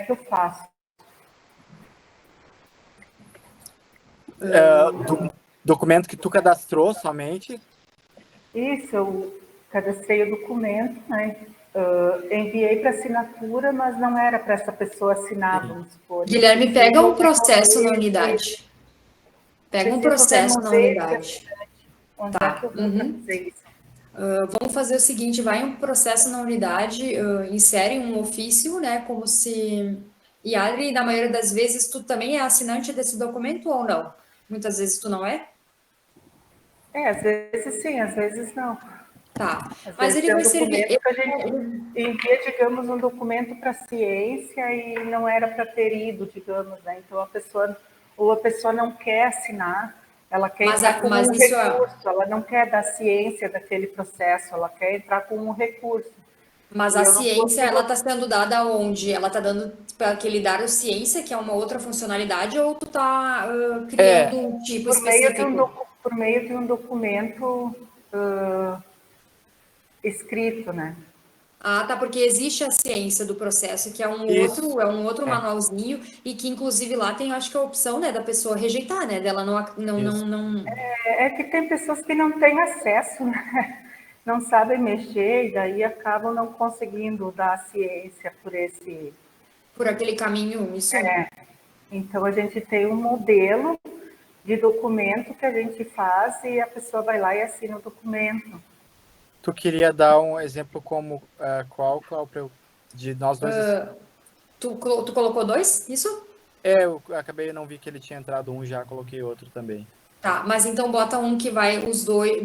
que eu faço? Documento que tu cadastrou somente? Isso, eu cadastrei o documento, né? Enviei para assinatura, mas não era para essa pessoa assinar, Sim. vamos supor. Guilherme, pega um processo na unidade. Pega um Preciso processo na remover de unidade. assinante. Onde é que Tá. eu vou para fazer isso? Vamos fazer o seguinte, vai um processo na unidade, insere um ofício, né, como se... E Adri, na maioria das vezes, tu também é assinante desse documento ou não? Muitas vezes tu não é? Às vezes sim, às vezes não. Tá. Às Mas vezes ele tem um vai servir... documento que a gente envia, digamos, um documento para a ciência e não era para ter ido, digamos, né? Então a pessoa não quer assinar, ela quer entrar como Mas um isso é... recurso, ela não quer da ciência daquele processo, ela quer entrar como um recurso. Mas E a eu não ciência, consigo. ela está sendo dada onde? Ela está dando para aquele dado ciência, que é uma outra funcionalidade, ou tu está criando um tipo específico? Por meio de um documento escrito, né? Ah, tá, porque existe a ciência do processo, que Isso. é um outro É, manualzinho, e que inclusive lá tem, acho que a opção, né, da pessoa rejeitar, né, dela isso. É que tem pessoas que não têm acesso, né? Não sabem mexer e daí acabam não conseguindo dar a ciência por esse. por aquele caminho, isso. Então a gente tem um modelo de documento que a gente faz e a pessoa vai lá e assina o documento. Tu queria dar um exemplo como qual de nós dois? Tu colocou dois? Isso? Eu acabei não vi que ele tinha entrado um, já coloquei outro também. Tá, mas então bota um que vai os dois,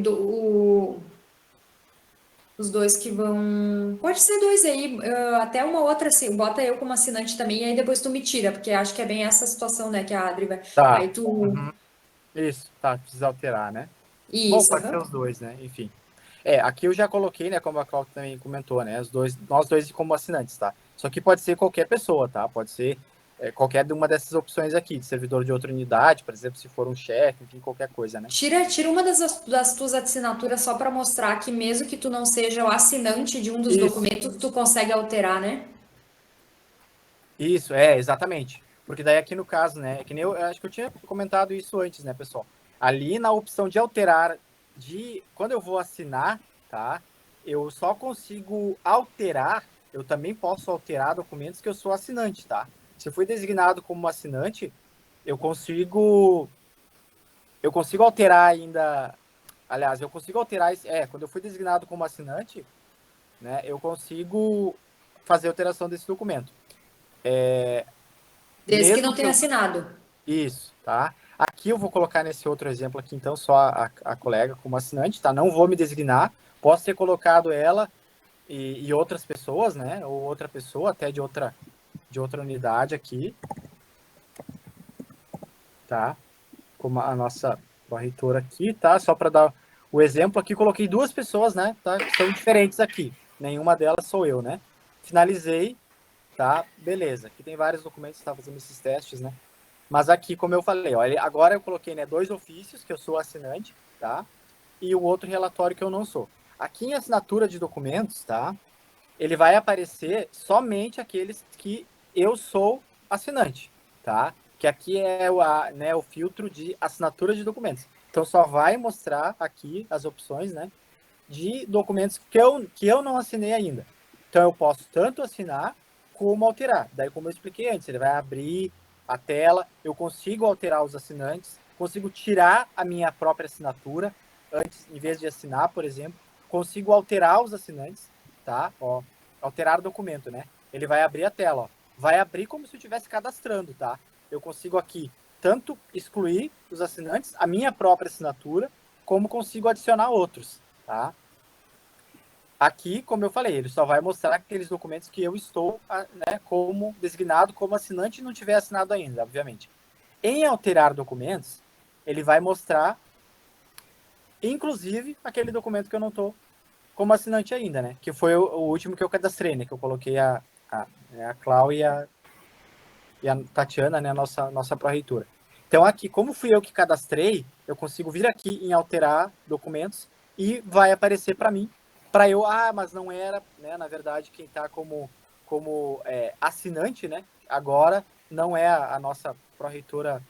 os dois que vão. Pode ser dois aí, até uma outra, assim, bota eu como assinante também, e aí depois tu me tira, porque acho que é bem essa situação, né, que a Adri vai. Tá. Aí tu. Uhum. Isso, tá, precisa alterar, né? Bom, Isso, pode ser aham. os dois, né? Enfim. Aqui eu já coloquei, né, como a Cláudia também comentou, né, nós dois como assinantes, tá? Só que pode ser qualquer pessoa, tá? Pode ser qualquer uma dessas opções aqui, de servidor de outra unidade, por exemplo, se for um chefe, enfim, qualquer coisa, né? Tira uma das tuas assinaturas só para mostrar que mesmo que tu não seja o assinante de um dos Isso, documentos, tu consegue alterar, né? isso, exatamente. Porque daí aqui no caso, né, é que nem eu acho que eu tinha comentado isso antes, né, pessoal? Ali na opção de alterar, quando eu vou assinar, tá? Eu só consigo alterar, eu também posso alterar documentos que eu sou assinante, tá? Se eu fui designado como assinante, eu consigo alterar ainda, aliás, eu consigo alterar, quando eu fui designado como assinante, né, eu consigo fazer alteração desse documento. Desde que Mesmo não que tenha eu... assinado. Isso, tá? Aqui eu vou colocar nesse outro exemplo aqui, então, só a colega como assinante, tá? Não vou me designar, posso ter colocado ela e outras pessoas, né? Ou outra pessoa, até de outra unidade aqui, tá? Como a nossa corretora aqui, tá? Só para dar o exemplo aqui, coloquei duas pessoas, né? Tá? Que são diferentes aqui. Nenhuma delas sou eu, né? Finalizei, tá? Beleza. Aqui tem vários documentos que tá fazendo esses testes, né? Mas aqui, como eu falei, olha, agora eu coloquei, né, dois ofícios que eu sou assinante, tá? E o outro relatório que eu não sou. Aqui em assinatura de documentos, tá? Ele vai aparecer somente aqueles que eu sou assinante, tá? Que aqui é o filtro de assinatura de documentos. Então só vai mostrar aqui as opções, né, de documentos que eu não assinei ainda. Então eu posso tanto assinar como alterar. Daí, como eu expliquei antes, ele vai abrir a tela, eu consigo alterar os assinantes, consigo tirar a minha própria assinatura antes, em vez de assinar, por exemplo, consigo alterar os assinantes, tá? Ó, alterar o documento, né? Ele vai abrir a tela, ó. Vai abrir como se eu estivesse cadastrando, tá? Eu consigo aqui tanto excluir os assinantes, a minha própria assinatura, como consigo adicionar outros, tá? Aqui, como eu falei, ele só vai mostrar aqueles documentos que eu estou, né, como designado como assinante e não tiver assinado ainda, obviamente. Em alterar documentos, ele vai mostrar, inclusive, aquele documento que eu não estou como assinante ainda, né? Que foi o último que eu cadastrei, né? Que eu coloquei a Clau e a Tatiana, né? Nossa pró-reitora. Então, aqui, como fui eu que cadastrei, eu consigo vir aqui em alterar documentos e vai aparecer para mim, para eu, mas não era, né? Na verdade, quem está como assinante, né? agora não é a nossa pró-reitora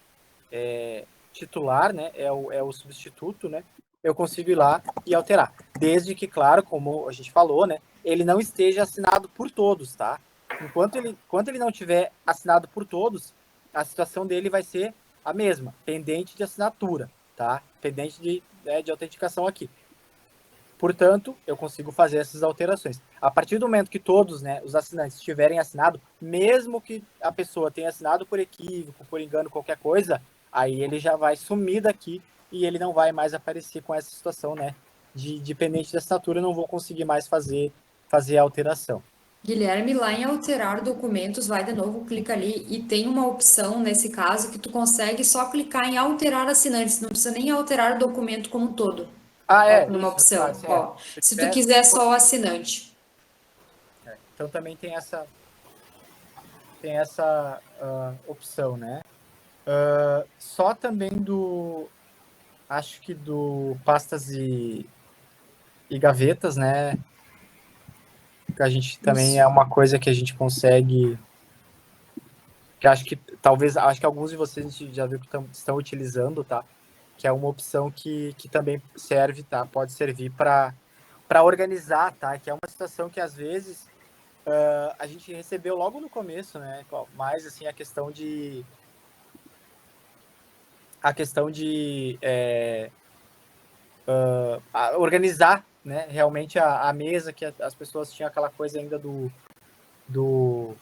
titular, né? É o substituto, né? Eu consigo ir lá e alterar. Desde que, claro, como a gente falou, né? Ele não esteja assinado por todos, tá? Enquanto ele não tiver assinado por todos, a situação dele vai ser a mesma, pendente de assinatura, tá? Pendente de autenticação aqui. Portanto, eu consigo fazer essas alterações. A partir do momento que todos, né, os assinantes tiverem assinado, mesmo que a pessoa tenha assinado por equívoco, por engano, qualquer coisa, aí ele já vai sumir daqui e ele não vai mais aparecer com essa situação, né, de pendente de assinatura, eu não vou conseguir mais fazer a alteração. Guilherme, lá em alterar documentos, vai de novo, clica ali e tem uma opção nesse caso que tu consegue só clicar em alterar assinantes, não precisa nem alterar o documento como um todo. Ah, Ó, é, numa isso, opção, tá, ó. se Se tu tiver, quiser só o assinante. então também tem essa opção, né? Só também acho que do pastas e gavetas, né? Que a gente também é Isso. uma coisa que a gente consegue, que acho que alguns de vocês a gente já viu que estão utilizando, tá? Que é uma opção que também serve, tá? Pode servir para organizar, tá? Que é uma situação que às vezes a gente recebeu logo no começo, né? Mais assim a questão de organizar, né, realmente a mesa, que as pessoas tinham aquela coisa ainda do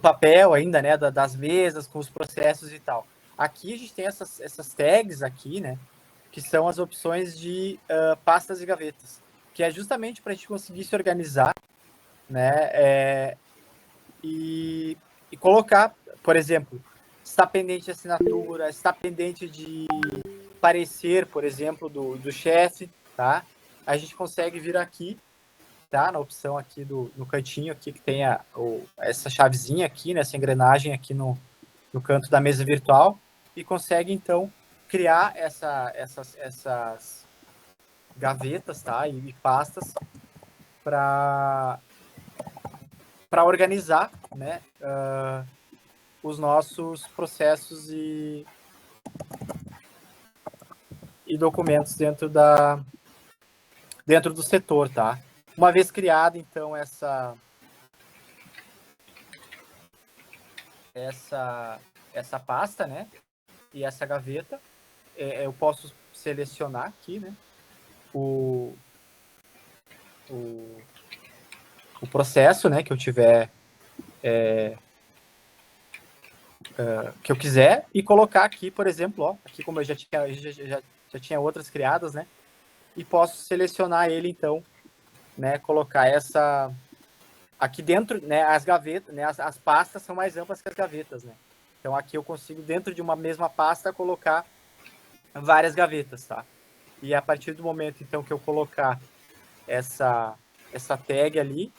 papel ainda, né, das mesas com os processos e tal. Aqui a gente tem essas tags aqui, né, que são as opções de pastas e gavetas, que é justamente para a gente conseguir se organizar, né, e colocar, por exemplo, está pendente de assinatura, está pendente de parecer, por exemplo, do chefe, tá? A gente consegue vir aqui, tá? Na opção aqui no cantinho aqui que tem essa chavezinha aqui, né? Essa engrenagem aqui no canto da mesa virtual e consegue então criar essas gavetas, tá? E pastas para organizar, né? Os nossos processos e documentos dentro do setor, tá? Uma vez criada, então, essa pasta, né? E essa gaveta, eu posso selecionar aqui, né? O processo, né? Que eu tiver que eu quiser e colocar aqui, por exemplo, ó, aqui como eu já tinha outras criadas, né? E posso selecionar ele, então, né? Colocar essa aqui dentro, né? As gavetas, né? As pastas são mais amplas que as gavetas, né? Então aqui eu consigo dentro de uma mesma pasta colocar várias gavetas, tá? E a partir do momento então que eu colocar essa tag ali,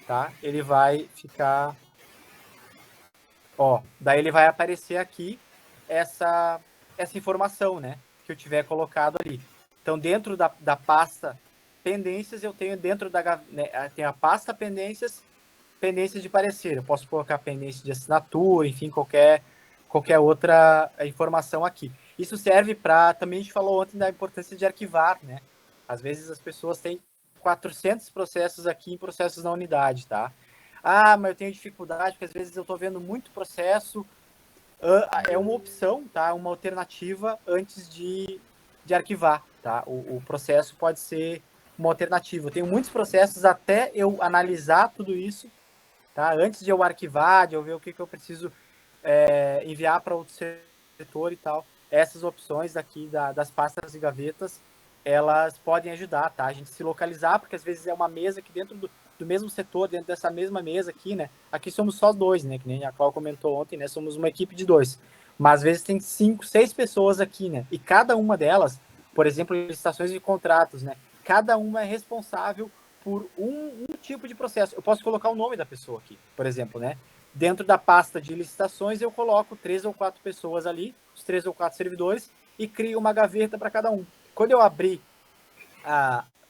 tá? Ele vai ficar, ó, daí ele vai aparecer aqui essa informação, né, que eu tiver colocado ali. Então, dentro da pasta pendências, eu tenho dentro tem a pasta pendências de parecer. Eu posso colocar pendência de assinatura, enfim, qualquer outra informação aqui. Isso serve para, também a gente falou ontem da importância de arquivar, né? Às vezes as pessoas têm 400 processos aqui em processos na unidade, tá? Ah, mas eu tenho dificuldade, porque às vezes eu estou vendo muito processo. É uma opção, tá? Uma alternativa antes de arquivar, tá? O processo pode ser uma alternativa. Eu tenho muitos processos até eu analisar tudo isso, tá? Antes de eu arquivar, de eu ver o que eu preciso enviar para outro setor e tal. Essas opções aqui das pastas e gavetas, elas podem ajudar, tá? A gente se localizar, porque às vezes é uma mesa que dentro do mesmo setor, dentro dessa mesma mesa aqui, né? Aqui somos só dois, né? Que nem a Cláudia comentou ontem, né? Somos uma equipe de 2. Mas às vezes tem 5, 6 pessoas aqui, né? E cada uma delas, por exemplo, licitações de contratos, né? Cada uma é responsável por um tipo de processo. Eu posso colocar o nome da pessoa aqui, por exemplo, né? Dentro da pasta de licitações, eu coloco 3 ou 4 pessoas ali, os 3 ou 4 servidores, e crio uma gaveta para cada um. Quando eu abrir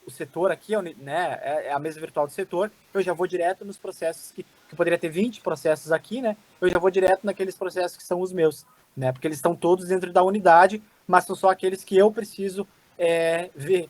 o setor aqui, né, é a mesa virtual do setor, eu já vou direto nos processos que eu poderia ter 20 processos aqui, né? Eu já vou direto naqueles processos que são os meus, né? Porque eles estão todos dentro da unidade, mas são só aqueles que eu preciso ver.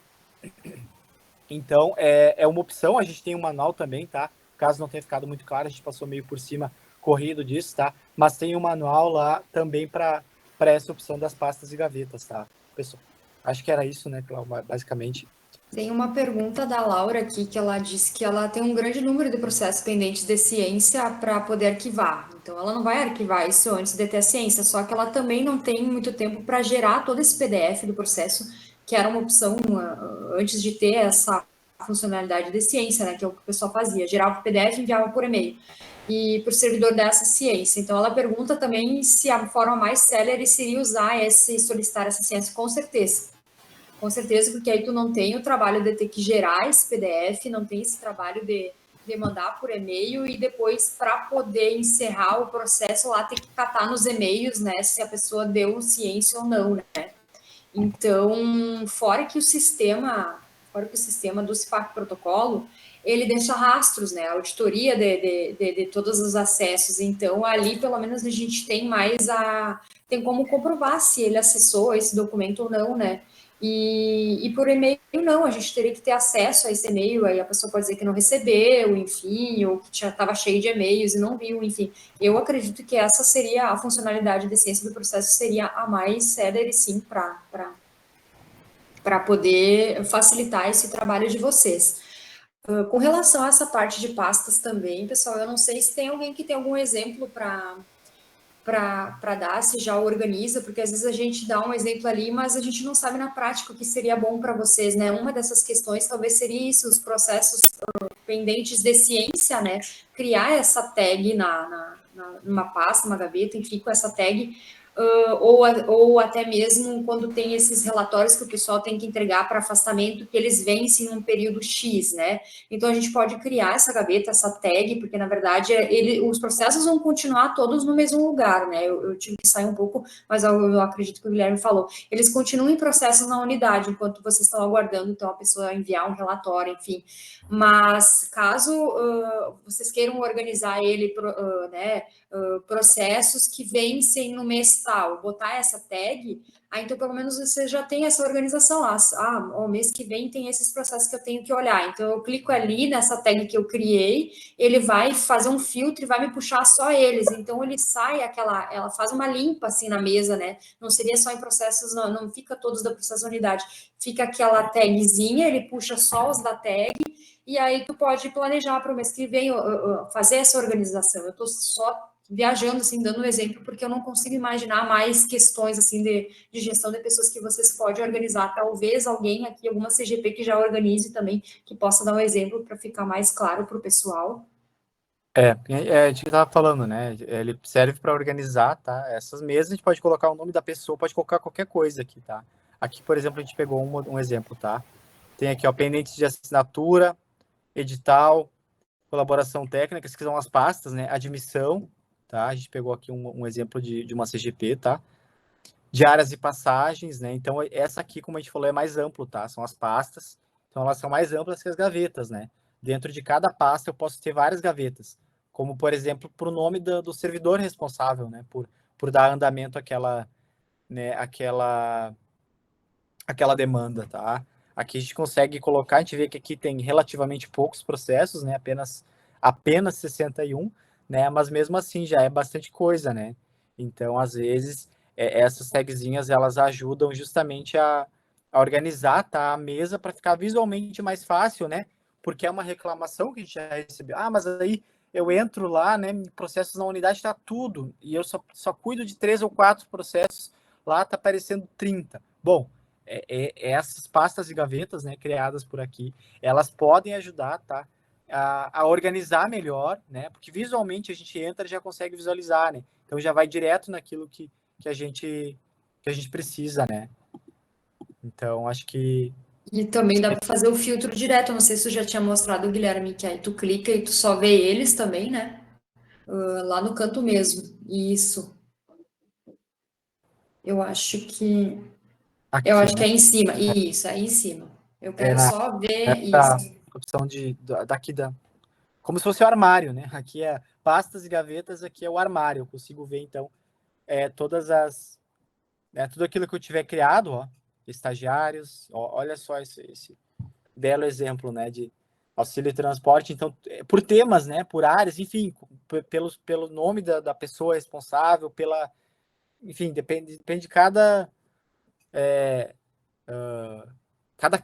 Então, é uma opção. A gente tem um manual também, tá? Caso não tenha ficado muito claro, a gente passou meio por cima, corrido disso, tá? Mas tem um manual lá também para essa opção das pastas e gavetas, tá, pessoal? Acho que era isso, né, basicamente. Tem uma pergunta da Laura aqui, que ela disse que ela tem um grande número de processos pendentes de ciência para poder arquivar. Então, ela não vai arquivar isso antes de ter a ciência, só que ela também não tem muito tempo para gerar todo esse PDF do processo, que era uma opção antes de ter essa funcionalidade de ciência, né, que é o que o pessoal fazia, gerava o PDF e enviava por e-mail e por servidor dessa ciência. Então, ela pergunta também se a forma mais célere seria usar solicitar essa ciência, com certeza. Com certeza, porque aí tu não tem o trabalho de ter que gerar esse PDF, não tem esse trabalho de mandar por e-mail e depois, para poder encerrar o processo lá, ter que catar nos e-mails, né, se a pessoa deu ciência ou não, né. Então, fora que o sistema do CIPAC Protocolo, ele deixa rastros, né, auditoria de todos os acessos. Então, ali, pelo menos, a gente tem tem como comprovar se ele acessou esse documento ou não, né. E por e-mail não, a gente teria que ter acesso a esse e-mail, aí a pessoa pode dizer que não recebeu, enfim, ou que já estava cheio de e-mails e não viu, enfim. Eu acredito que essa seria a funcionalidade de ciência do processo, seria a mais célere, sim, para poder facilitar esse trabalho de vocês. Com relação a essa parte de pastas também, pessoal, eu não sei se tem alguém que tem algum exemplo para dar, se já organiza, porque às vezes a gente dá um exemplo ali, mas a gente não sabe na prática o que seria bom para vocês, né? Uma dessas questões talvez seria isso, os processos pendentes de ciência, né? Criar essa tag numa pasta, uma gaveta, enfim, com essa tag, ou até mesmo quando tem esses relatórios que o pessoal tem que entregar para afastamento, que eles vencem num período X, né? Então, a gente pode criar essa gaveta, essa tag, porque, na verdade, os processos vão continuar todos no mesmo lugar, né? Eu tive que sair um pouco, mas eu acredito que o Guilherme falou. Eles continuam em processos na unidade, enquanto vocês estão aguardando, então, a pessoa enviar um relatório, enfim. Mas, caso vocês queiram organizar ele, né, processos que vencem no mês tal, botar essa tag, aí então pelo menos você já tem essa organização lá. O mês que vem tem esses processos que eu tenho que olhar. Então eu clico ali nessa tag que eu criei, ele vai fazer um filtro e vai me puxar só eles. Então ele sai ela faz uma limpa assim na mesa, né? Não seria só em processos, não fica todos da processo unidade. Fica aquela tagzinha, ele puxa só os da tag, e aí tu pode planejar para o mês que vem fazer essa organização. Eu estou só viajando, assim, dando um exemplo, porque eu não consigo imaginar mais questões, assim, de gestão de pessoas que vocês podem organizar. Talvez alguém aqui, alguma CGP que já organize também, que possa dar um exemplo para ficar mais claro para o pessoal. A gente estava falando, né? Ele serve para organizar, tá? Essas mesas, a gente pode colocar o nome da pessoa, pode colocar qualquer coisa aqui, tá? Aqui, por exemplo, a gente pegou um exemplo, tá? Tem aqui, ó, pendentes de assinatura, edital, colaboração técnica, que são as pastas, né? Admissão, tá? A gente pegou aqui um exemplo de uma CGP, tá? Diárias e passagens, né? Então, essa aqui, como a gente falou, é mais amplo, tá? São as pastas. Então, elas são mais amplas que as gavetas, né? Dentro de cada pasta, eu posso ter várias gavetas. Como, por exemplo, para o nome do servidor responsável, né? Por dar andamento àquela, né? Aquela demanda, tá? Aqui a gente consegue colocar, a gente vê que aqui tem relativamente poucos processos, né? Apenas 61, né? Mas mesmo assim já é bastante coisa, né? Então, às vezes, essas tagzinhas, elas ajudam justamente a organizar, tá? A mesa para ficar visualmente mais fácil, né? Porque é uma reclamação que a gente já recebeu. Ah, mas aí eu entro lá, né? Processos na unidade tá tudo, e eu só cuido de 3 ou 4 processos, lá tá aparecendo 30. Bom, essas pastas e gavetas, né, criadas por aqui, elas podem ajudar, tá, a organizar melhor, né, porque visualmente a gente entra e já consegue visualizar, né, então já vai direto naquilo que a gente precisa, né. Então, acho que... E também dá para fazer o filtro direto, não sei se eu já tinha mostrado, Guilherme, que aí tu clica e tu só vê eles também, né, lá no canto mesmo. Isso. Eu acho que aqui, é né? em cima. Isso, aí em cima. Eu quero só ver essa isso. opção daqui como se fosse o armário, né? Aqui é pastas e gavetas, aqui é o armário. Eu consigo ver, então, tudo aquilo que eu tiver criado, ó, estagiários, ó, olha só esse belo exemplo, né, de auxílio e transporte, então, por temas, né, por áreas, enfim, pelo nome da pessoa responsável, enfim, depende de cada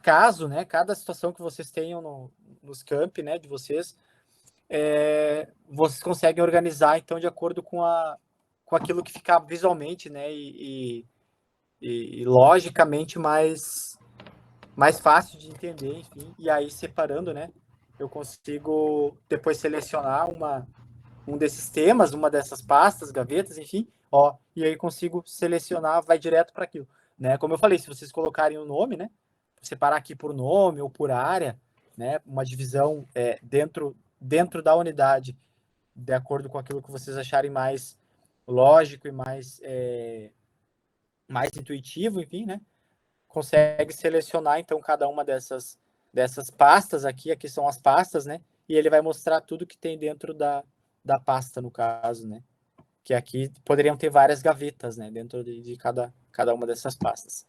caso, né, cada situação que vocês tenham nos campi, né, de vocês, vocês conseguem organizar, então, de acordo com aquilo que fica visualmente, né, e logicamente mais fácil de entender, enfim, e aí separando, né, eu consigo depois selecionar um desses temas, uma dessas pastas, gavetas, enfim, ó, e aí consigo selecionar, vai direto para aquilo, né, como eu falei, se vocês colocarem o nome, né, separar aqui por nome ou por área, né, uma divisão dentro da unidade, de acordo com aquilo que vocês acharem mais lógico e mais intuitivo, enfim, né, consegue selecionar, então, cada uma dessas pastas aqui são as pastas, né? E ele vai mostrar tudo que tem dentro da pasta, no caso, né? Que aqui poderiam ter várias gavetas, né? Dentro de cada uma dessas pastas.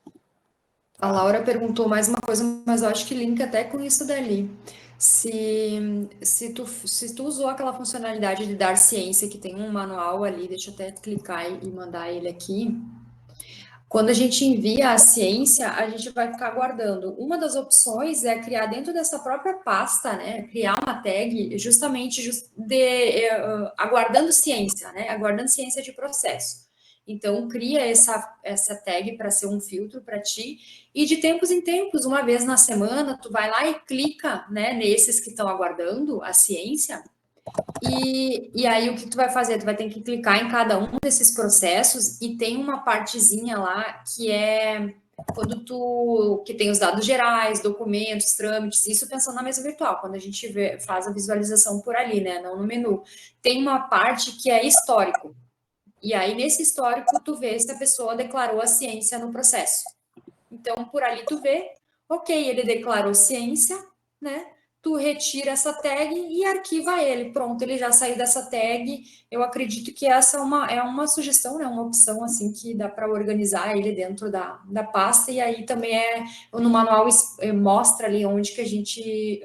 A Laura perguntou mais uma coisa, mas eu acho que linka até com isso dali. Se tu usou aquela funcionalidade de dar ciência, que tem um manual ali, deixa eu até clicar e mandar ele aqui. Quando a gente envia a ciência, a gente vai ficar guardando. Uma das opções é criar dentro dessa própria pasta, né? Criar uma tag justamente aguardando ciência, né? Aguardando ciência de processo. Então, cria essa tag para ser um filtro para ti. E de tempos em tempos, uma vez na semana, tu vai lá e clica, né, nesses que estão aguardando a ciência. E aí o que tu vai fazer? Tu vai ter que clicar em cada um desses processos e tem uma partezinha lá que é que tem os dados gerais, documentos, trâmites, isso pensando na mesa virtual, quando a gente faz a visualização por ali, né? Não no menu. Tem uma parte que é histórico. E aí, nesse histórico, tu vê se a pessoa declarou a ciência no processo. Então, por ali tu vê, ok, ele declarou ciência, né? Tu retira essa tag e arquiva ele. Pronto, ele já saiu dessa tag. Eu acredito que essa é uma sugestão, né? Uma opção assim que dá para organizar ele dentro da pasta. E aí também no manual mostra ali onde que a gente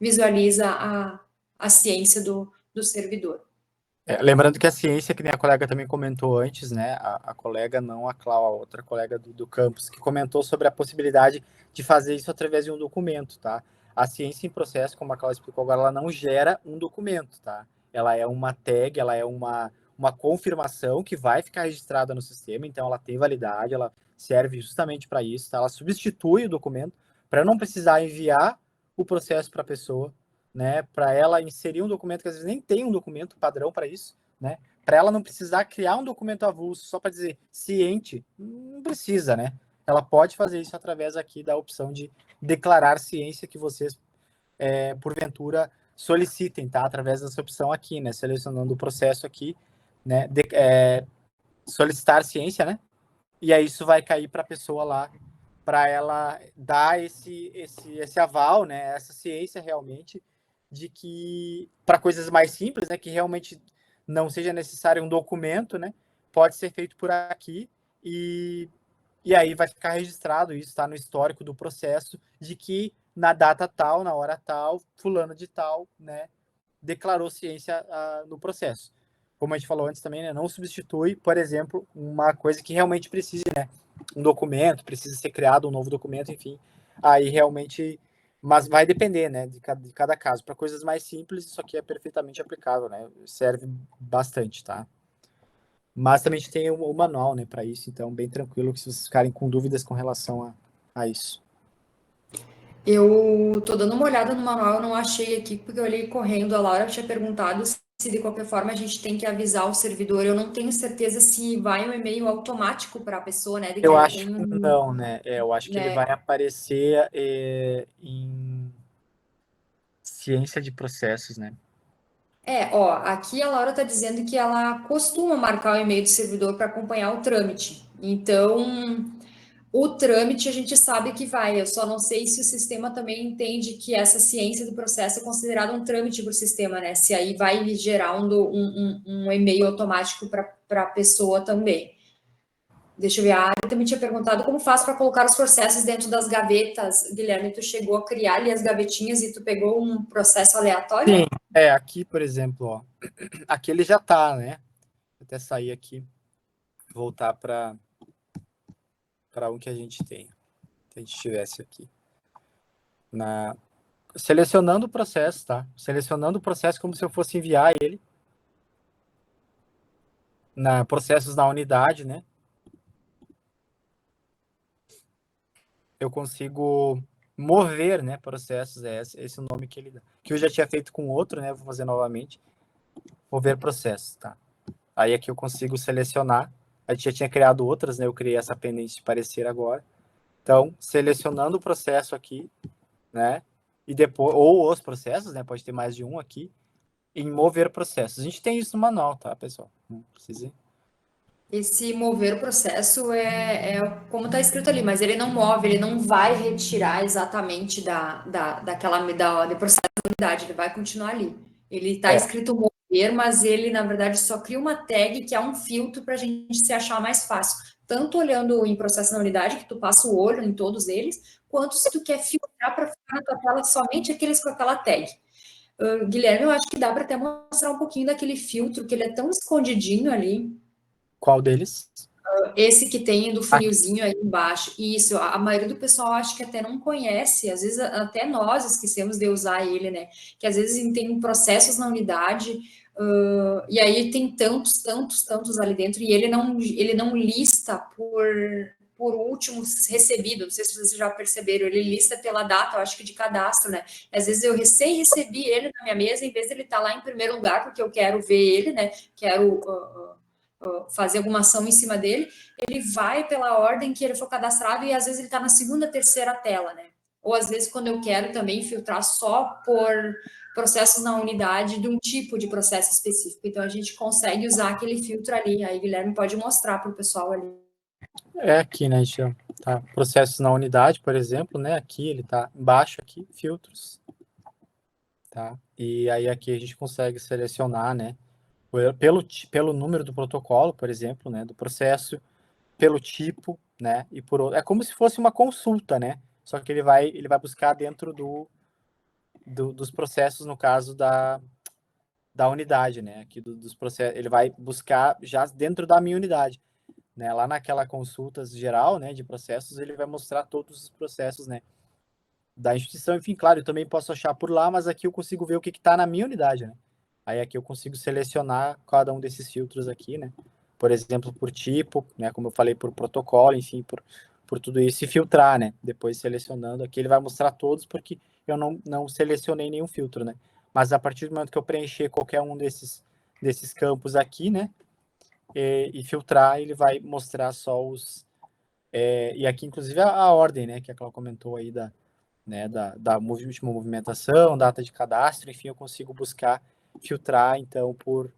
visualiza a ciência do servidor. Lembrando que a ciência, que nem a colega também comentou antes, né? A colega, não a Clau, a outra colega do campus, que comentou sobre a possibilidade de fazer isso através de um documento, tá? A ciência em processo, como a Clau explicou agora, ela não gera um documento, tá? Ela é uma tag, ela é uma confirmação que vai ficar registrada no sistema, então ela tem validade, ela serve justamente para isso, tá? Ela substitui o documento para não precisar enviar o processo para a pessoa, né, para ela inserir um documento que às vezes nem tem um documento padrão para isso, né, para ela não precisar criar um documento avulso só para dizer ciente, não precisa, né? Ela pode fazer isso através aqui da opção de declarar ciência que vocês, porventura, solicitem, tá? Através dessa opção aqui, né? Selecionando o processo aqui, né? Solicitar ciência, né? E aí isso vai cair para a pessoa lá, para ela dar esse aval, né? Essa ciência realmente de que para coisas mais simples, né, que realmente não seja necessário um documento, né, pode ser feito por aqui e aí vai ficar registrado isso, está no histórico do processo de que na data tal, na hora tal, fulano de tal, né, declarou ciência no processo. Como a gente falou antes também, né, não substitui, por exemplo, uma coisa que realmente precise, né, um documento, precisa ser criado um novo documento, enfim, aí realmente, mas vai depender, né, de cada caso. Para coisas mais simples, isso aqui é perfeitamente aplicável, né, serve bastante, tá? Mas também a gente tem o manual, né, para isso, então bem tranquilo que se vocês ficarem com dúvidas com relação a isso. Eu tô dando uma olhada no manual, eu não achei aqui, porque eu olhei correndo, a Laura tinha perguntado se de qualquer forma a gente tem que avisar o servidor. Eu não tenho certeza se vai um e-mail automático para a pessoa, né? De que Eu ele acho tem que não, né? Eu acho que ele né? vai aparecer em ciência de processos, né? Ó, aqui a Laura está dizendo que ela costuma marcar o e-mail do servidor para acompanhar o trâmite. Então, O trâmite a gente sabe que vai, eu só não sei se o sistema também entende que essa ciência do processo é considerada um trâmite para o sistema, né? Se aí vai gerar um e-mail automático para a pessoa também. Deixa eu ver, a Ari também tinha perguntado como faz para colocar os processos dentro das gavetas. Guilherme, tu chegou a criar ali as gavetinhas e tu pegou um processo aleatório? Sim, aqui, por exemplo, ó, aqui ele já tá, né? Vou até sair aqui, voltar para um que a gente tem, que a gente tivesse aqui. Selecionando o processo, tá? Selecionando o processo como se eu fosse enviar ele processos na unidade, né? Eu consigo mover, né, processos, esse é o nome que ele dá. Que eu já tinha feito com outro, né? Vou fazer novamente. Mover processos, tá? Aí aqui eu consigo selecionar. A gente já tinha criado outras, né? Eu criei essa pendente de parecer agora. Então, selecionando o processo aqui, né? E depois, ou os processos, né? Pode ter mais de um aqui. Em mover processos. A gente tem isso no manual, tá, pessoal? Não precisa. Esse mover o processo é como está escrito ali, mas ele não move, ele não vai retirar exatamente do processo da unidade, ele vai continuar ali. Ele está escrito mover, mas ele, na verdade, só cria uma tag que é um filtro para a gente se achar mais fácil. Tanto olhando em processo na unidade, que tu passa o olho em todos eles, quanto se tu quer filtrar para ficar na tua tela somente aqueles com aquela tag. Guilherme, eu acho que dá para até mostrar um pouquinho daquele filtro, que ele é tão escondidinho ali. Qual deles? Esse que tem do funilzinho aí embaixo. Isso, a maioria do pessoal acho que até não conhece, às vezes até nós esquecemos de usar ele, né? Que às vezes tem processos na unidade, e aí tem tantos ali dentro, e ele não lista por último recebido, não sei se vocês já perceberam, ele lista pela data, eu acho que de cadastro, né? Às vezes eu recebi ele na minha mesa, em vez de ele estar lá em primeiro lugar, porque eu quero ver ele, né? Quero fazer alguma ação em cima dele, ele vai pela ordem que ele for cadastrado e às vezes ele está na segunda, terceira tela, né? Ou às vezes quando eu quero também filtrar só por processos na unidade de um tipo de processo específico. Então a gente consegue usar aquele filtro ali. Aí Guilherme pode mostrar para o pessoal ali. Aqui, né, gente, tá, processos na unidade, por exemplo, né, aqui ele tá embaixo aqui, filtros, tá, e aí aqui a gente consegue selecionar, né, pelo número do protocolo, por exemplo, né, do processo, pelo tipo, né, e é como se fosse uma consulta, né, só que ele vai buscar dentro dos processos, no caso da unidade, né, aqui dos processos, ele vai buscar já dentro da minha unidade. Né, lá naquela consulta geral, né, de processos, ele vai mostrar todos os processos, né, da instituição. Enfim, claro, eu também posso achar por lá, mas aqui eu consigo ver o que está na minha unidade, né. Aí aqui eu consigo selecionar cada um desses filtros aqui, né, por exemplo, por tipo, né, como eu falei, por protocolo, enfim, por tudo isso, e filtrar, né, depois selecionando. Aqui ele vai mostrar todos, porque eu não selecionei nenhum filtro, né, mas a partir do momento que eu preencher qualquer um desses campos aqui, né, e filtrar, ele vai mostrar só os... e aqui, inclusive, a ordem, né, que ela comentou aí da última movimentação, data de cadastro, enfim, eu consigo buscar, filtrar, então, por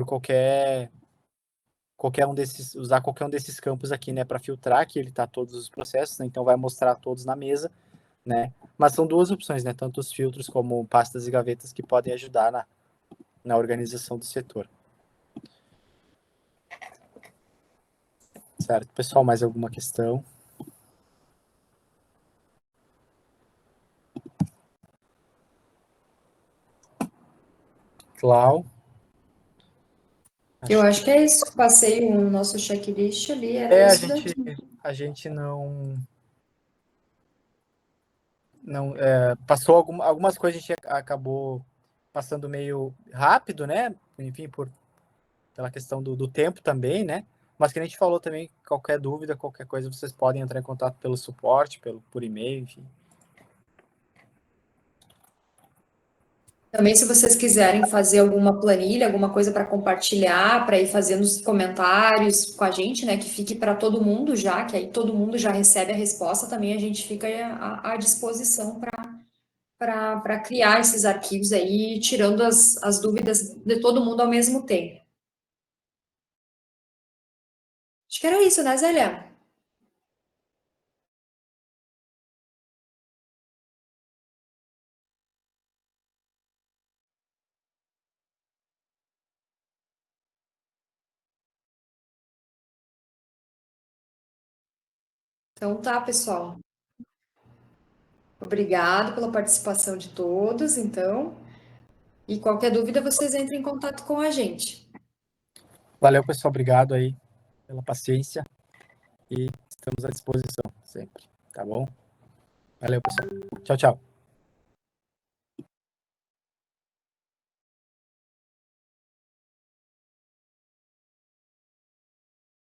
qualquer um desses, usar qualquer um desses campos aqui, né, para filtrar, que ele tá todos os processos, né, então vai mostrar todos na mesa, né, mas são duas opções, né, tanto os filtros como pastas e gavetas que podem ajudar na organização do setor. Certo, pessoal, mais alguma questão? Clau? Eu acho que é isso. Passei o nosso checklist ali, era isso daqui. A gente não passou algumas coisas, a gente acabou passando meio rápido, né? Enfim, pela questão do tempo também, né? Mas que a gente falou também, qualquer dúvida, qualquer coisa, vocês podem entrar em contato pelo suporte, por e-mail, enfim. Também, se vocês quiserem fazer alguma planilha, alguma coisa para compartilhar, para ir fazendo os comentários com a gente, né? Que fique para todo mundo já, que aí todo mundo já recebe a resposta, também a gente fica à disposição para criar esses arquivos aí, tirando as dúvidas de todo mundo ao mesmo tempo. Acho que era isso, né, Zélia? Então tá, pessoal. Obrigado pela participação de todos, então. E qualquer dúvida, vocês entrem em contato com a gente. Valeu, pessoal. Obrigado aí pela paciência e estamos à disposição sempre, tá bom? Valeu, pessoal. Tchau, tchau.